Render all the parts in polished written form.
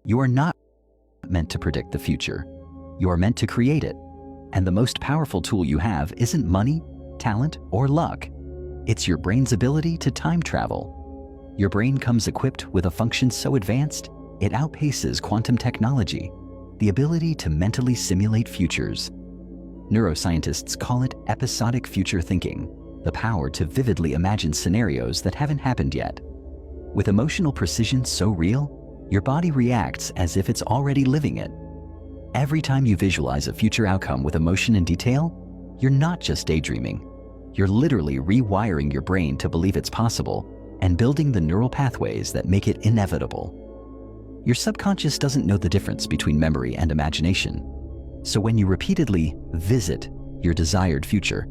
You are not meant to predict the future. You are meant to create it. And the most powerful tool you have isn't money, talent, or luck. It's your brain's ability to time travel. Your brain comes equipped with a function so advanced, it outpaces quantum technology, the ability to mentally simulate futures. Neuroscientists call it episodic future thinking, the power to vividly imagine scenarios that haven't happened yet. With emotional precision so real, your body reacts as if it's already living it. Every time you visualize a future outcome with emotion and detail, you're not just daydreaming. You're literally rewiring your brain to believe it's possible and building the neural pathways that make it inevitable. Your subconscious doesn't know the difference between memory and imagination. So when you repeatedly visit your desired future,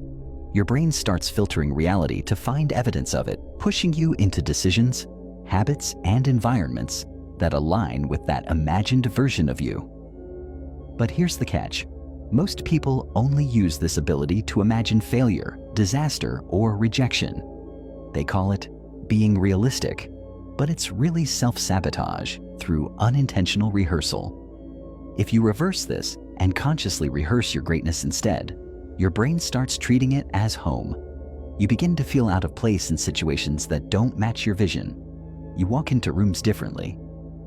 your brain starts filtering reality to find evidence of it, pushing you into decisions, habits, and environments that align with that imagined version of you. But here's the catch. Most people only use this ability to imagine failure, disaster, or rejection. They call it being realistic, but it's really self-sabotage through unintentional rehearsal. If you reverse this and consciously rehearse your greatness instead, your brain starts treating it as home. You begin to feel out of place in situations that don't match your vision. You walk into rooms differently.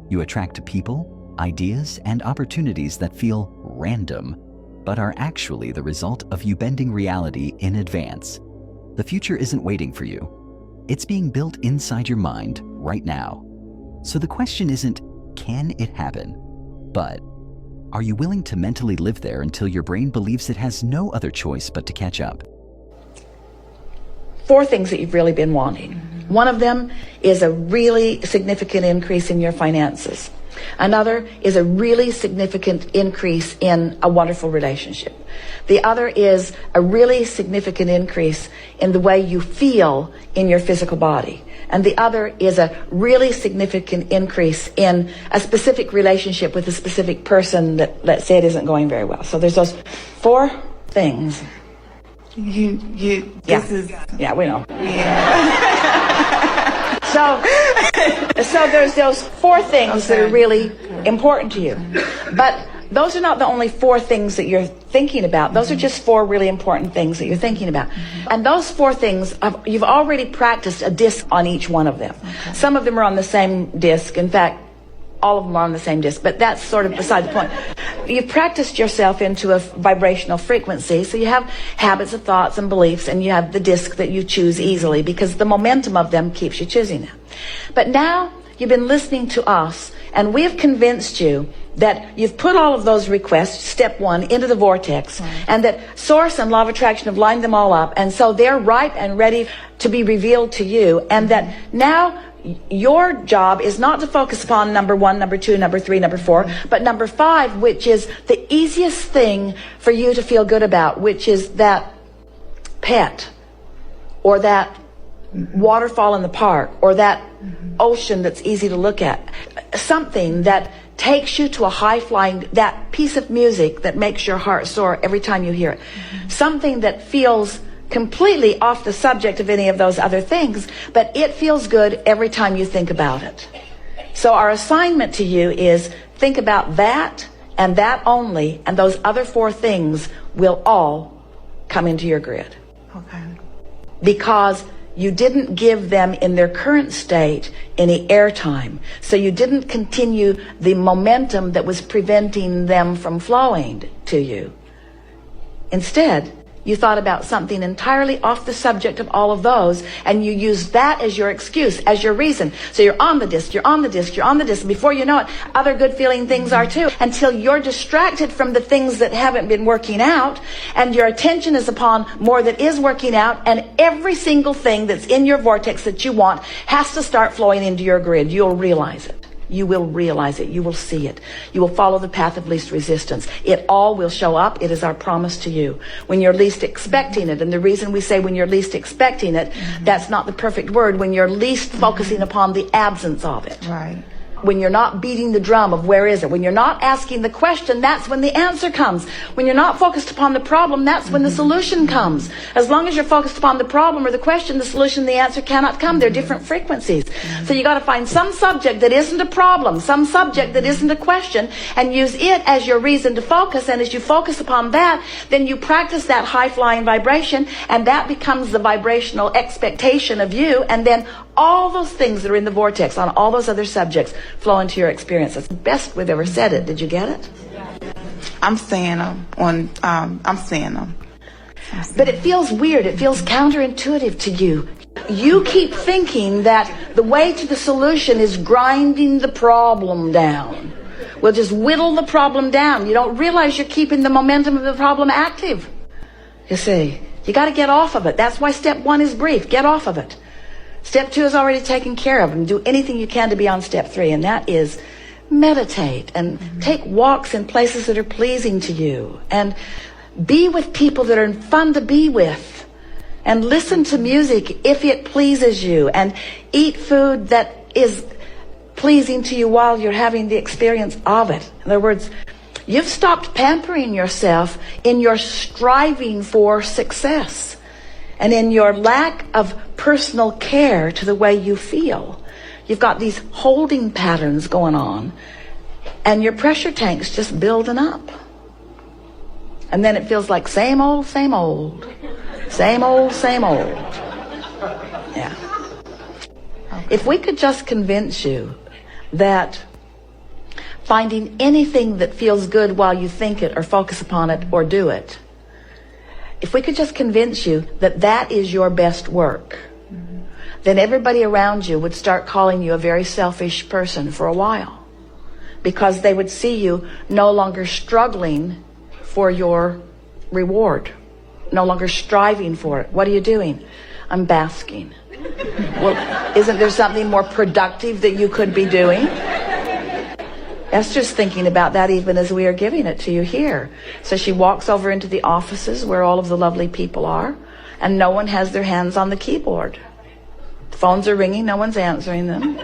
You attract people, ideas, and opportunities that feel random, but are actually the result of you bending reality in advance. The future isn't waiting for you. It's being built inside your mind right now. So the question isn't, can it happen? But, are you willing to mentally live there until your brain believes it has no other choice but to catch up? 4 things that you've really been wanting. One of them is a really significant increase in your finances. Another is a really significant increase in a wonderful relationship. The other is a really significant increase in the way you feel in your physical body. And the other is a really significant increase in a specific relationship with a specific person that, let's say, it isn't going very well. So there's those 4 things. This is... Yeah, we know. Yeah. So there's those 4 things that are really important to you. But those are not the only 4 things that you're thinking about. Those are just 4 really important things that you're thinking about. And those 4 things, you've already practiced a disc on each one of them. Some of them are on the same disc. In fact, all of them are on the same disc, but that's sort of beside the point. You've practiced yourself into a vibrational frequency, so you have habits of thoughts and beliefs, and you have the disc that you choose easily because the momentum of them keeps you choosing them. But now you've been listening to us, and we have convinced you that you've put all of those requests, step 1, into the vortex, and that Source and Law of Attraction have lined them all up, and so they're ripe and ready to be revealed to you, and that now your job is not to focus upon number 1, number 2, number 3, number 4, but number 5, which is the easiest thing for you to feel good about, which is that pet, or that waterfall in the park, or that ocean that's easy to look at. Something that takes you to a high-flying, that piece of music that makes your heart soar every time you hear it. Something that feels completely off the subject of any of those other things, but it feels good every time you think about it. So our assignment to you is think about that and that only, and those other 4 things will all come into your grid. Okay. Because you didn't give them in their current state any airtime. So you didn't continue the momentum that was preventing them from flowing to you. Instead, you thought about something entirely off the subject of all of those, and you used that as your excuse, as your reason. So you're on the disc, you're on the disc, you're on the disc, and before you know it, other good feeling things are too, until you're distracted from the things that haven't been working out, and your attention is upon more that is working out, and every single thing that's in your vortex that you want has to start flowing into your grid. You'll realize it. You will realize it. You will see it. You will follow the path of least resistance. It all will show up. It is our promise to you. When you're least expecting it, and the reason we say when you're least expecting it, that's not the perfect word. When you're least focusing upon the absence of it. Right. When you're not beating the drum of where is it, when you're not asking the question, that's when the answer comes. When you're not focused upon the problem, that's when the solution comes. As long as you're focused upon the problem or the question, the solution, the answer cannot come. They're different frequencies. So you got to find some subject that isn't a problem, some subject that isn't a question, and use it as your reason to focus. And as you focus upon that, then you practice that high-flying vibration, and that becomes the vibrational expectation of you, and then all those things that are in the vortex on all those other subjects flow into your experience. That's the best we've ever said it. Did you get it? I'm saying them I'm saying them. But it feels weird. It feels counterintuitive to you. You keep thinking that the way to the solution is grinding the problem down. We'll just whittle the problem down. You don't realize you're keeping the momentum of the problem active. You see, you got to get off of it. That's why step 1 is brief. Get off of it. Step 2 is already taken care of, and do anything you can to be on step 3, and that is meditate and take walks in places that are pleasing to you, and be with people that are fun to be with, and listen to music if it pleases you, and eat food that is pleasing to you while you're having the experience of it. In other words, you've stopped pampering yourself in your striving for success and in your lack of personal care to the way you feel. You've got these holding patterns going on, and your pressure tank's just building up. And then it feels like same old, same old. Same old, same old. Yeah. If we could just convince you that finding anything that feels good while you think it or focus upon it or do it, if we could just convince you that that is your best work, then everybody around you would start calling you a very selfish person for a while, because they would see you no longer struggling for your reward, no longer striving for it. What are you doing? I'm basking. Well, isn't there something more productive that you could be doing? Esther's thinking about that even as we are giving it to you here. So she walks over into the offices where all of the lovely people are, and no one has their hands on the keyboard. The phones are ringing, no one's answering them.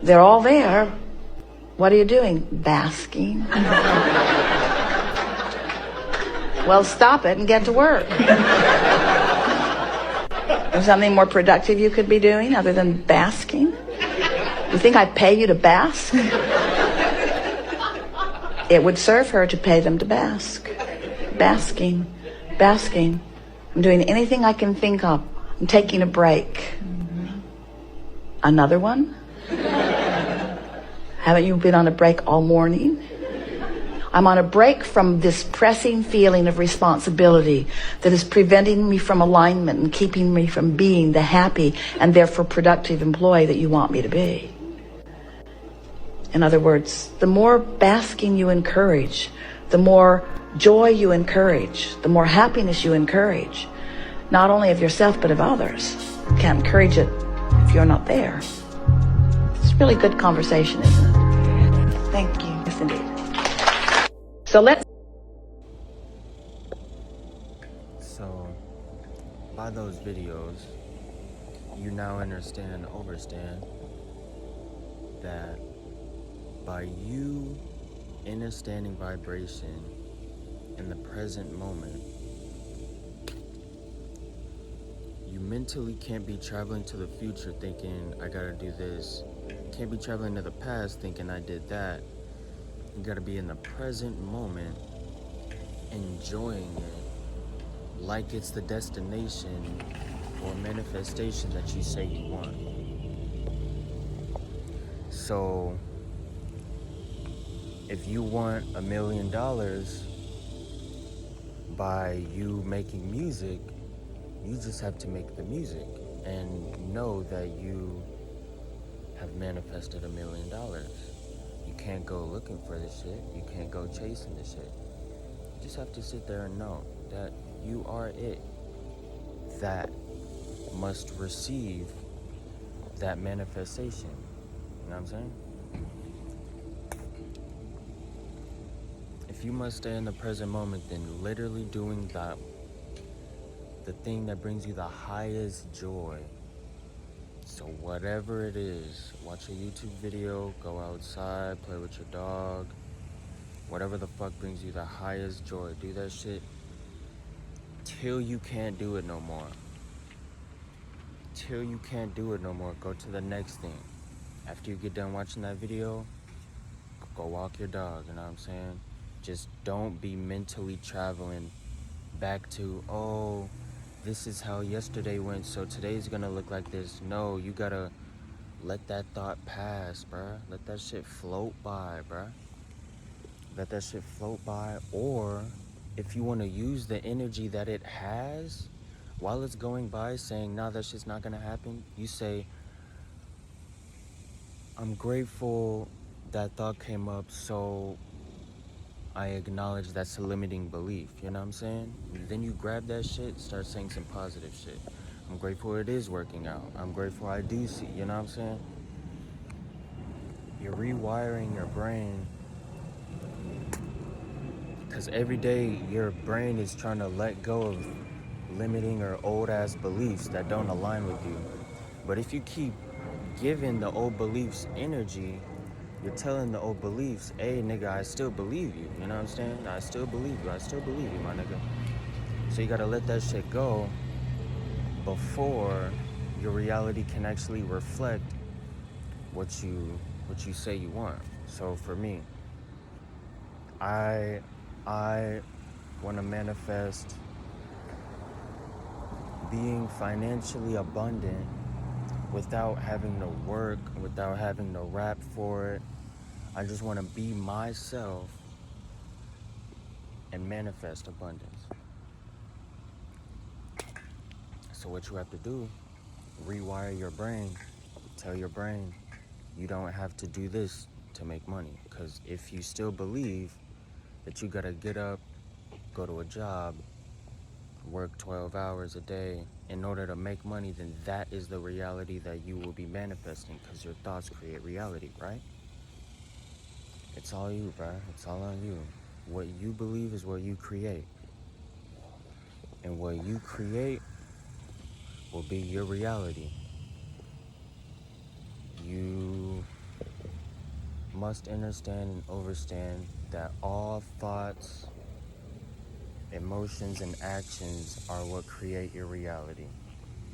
They're all there. What are you doing? Basking. Well, stop it and get to work. There's something more productive you could be doing other than basking? You think I pay you to bask? It would serve her to pay them to bask. Basking. Basking. I'm doing anything I can think of. I'm taking a break. Another one? Haven't you been on a break all morning? I'm on a break from this pressing feeling of responsibility that is preventing me from alignment and keeping me from being the happy and therefore productive employee that you want me to be. In other words, the more basking you encourage, the more joy you encourage, the more happiness you encourage, not only of yourself but of others. You can't encourage it if you're not there. It's a really good conversation, isn't it? Thank you. Yes, indeed. So by those videos, you now understand and overstand that by you in a standing vibration in the present moment, you mentally can't be traveling to the future thinking, I gotta do this. Can't be traveling to the past thinking I did that. You gotta be in the present moment, enjoying it like it's the destination or manifestation that you say you want. So, if you want $1 million by you making music, you just have to make the music and know that you have manifested $1 million. You can't go looking for this shit. You can't go chasing this shit. You just have to sit there and know that you are it that must receive that manifestation. You know what I'm saying? If you must stay in the present moment, then literally doing the thing that brings you the highest joy So whatever it is, watch a YouTube video, go outside, play with your dog, whatever the fuck brings you the highest joy, do that shit till you can't do it no more. Till you can't do it no more, go to the next thing. After you get done watching that video, go walk your dog, you know what I'm saying? Just don't be mentally traveling back to, oh, this is how yesterday went, so today's gonna look like this. No, you gotta let that thought pass, bruh. Let that shit float by, bruh. Let that shit float by. Or if you want to use the energy that it has while it's going by, saying, nah, that shit's not gonna happen, you say, I'm grateful that thought came up, so I acknowledge that's a limiting belief, you know what I'm saying? Then you grab that shit, start saying some positive shit. I'm grateful it is working out. I'm grateful I do see, you know what I'm saying? You're rewiring your brain, because every day your brain is trying to let go of limiting or old ass beliefs that don't align with you. But if you keep giving the old beliefs energy, you're telling the old beliefs, hey nigga, I still believe you. You know what I'm saying? I still believe you. I still believe you, my nigga. So you gotta let that shit go before your reality can actually reflect what you say you want. So for me, I want to manifest being financially abundant without having to work, without having to rap for it. I just want to be myself and manifest abundance. So what you have to do, rewire your brain. Tell your brain, you don't have to do this to make money. Because if you still believe that you gotta get up, go to a job, work 12 hours a day in order to make money, then that is the reality that you will be manifesting, because your thoughts create reality, right? It's all you, bro. It's all on you. What you believe is what you create. And what you create will be your reality. You must understand and understand that all thoughts, emotions, and actions are what create your reality.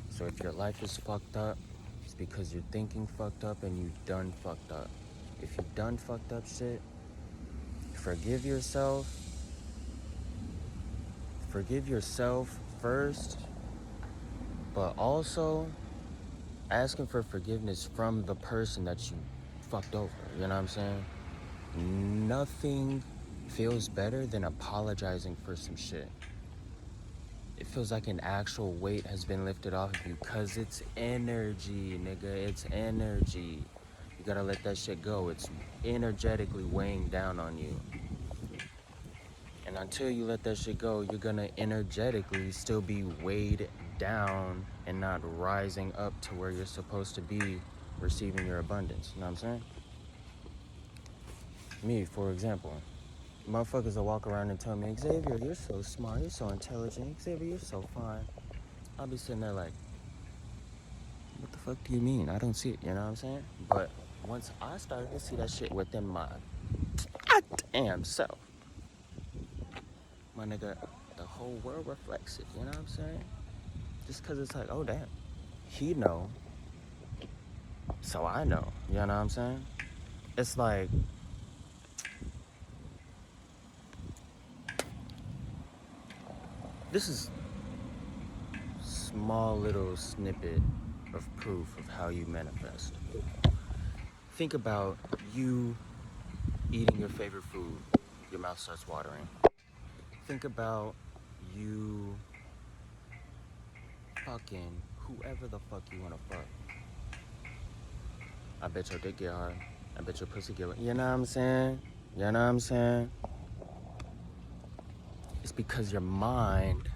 So if your life is fucked up, it's because you're thinking fucked up and you've done fucked up. If you've done fucked up shit, forgive yourself. Forgive yourself first, but also asking for forgiveness from the person that you fucked over. You know what I'm saying? Nothing feels better than apologizing for some shit. It feels like an actual weight has been lifted off of you, because it's energy, nigga. It's energy. You gotta let that shit go. It's energetically weighing down on you. And until you let that shit go, you're gonna energetically still be weighed down and not rising up to where you're supposed to be receiving your abundance. You know what I'm saying? Me, for example, motherfuckers will walk around and tell me, Xavier, you're so smart, you're so intelligent, Xavier, you're so fine. I'll be sitting there like, what the fuck do you mean? I don't see it, you know what I'm saying? But once I started to see that shit within my goddamn self, my nigga, the whole world reflects it, you know what I'm saying? Just because it's like, oh damn, he know, so I know, you know what I'm saying? It's like, this is small little snippet of proof of how you manifest. Think about you eating your favorite food, your mouth starts watering. Think about you fucking whoever the fuck you wanna fuck. I bet your dick get hard. I bet your pussy get wet. You know what I'm saying? You know what I'm saying? It's because your mind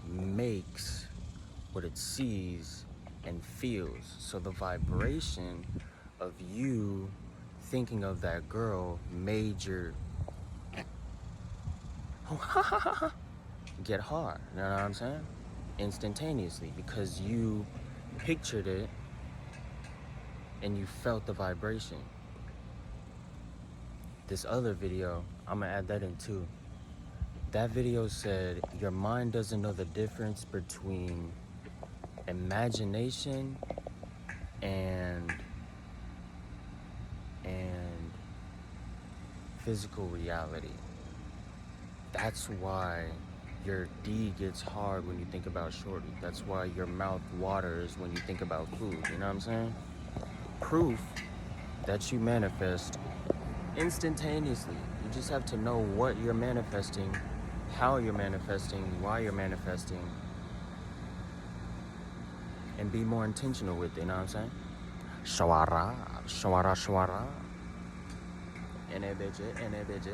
makes what it sees and feels. So the vibration of you thinking of that girl made your get hard. You know what I'm saying? Instantaneously, because you pictured it and you felt the vibration. This other video, I'm gonna add that in too. That video said your mind doesn't know the difference between imagination and physical reality. That's why your D gets hard when you think about shorty. That's why your mouth waters when you think about food. You know what I'm saying? Proof that you manifest instantaneously. You just have to know what you're manifesting, how you're manifesting, why you're manifesting, and be more intentional with it. You know what I'm saying? Shawara, shawara, shawara. NABJ, NABJ.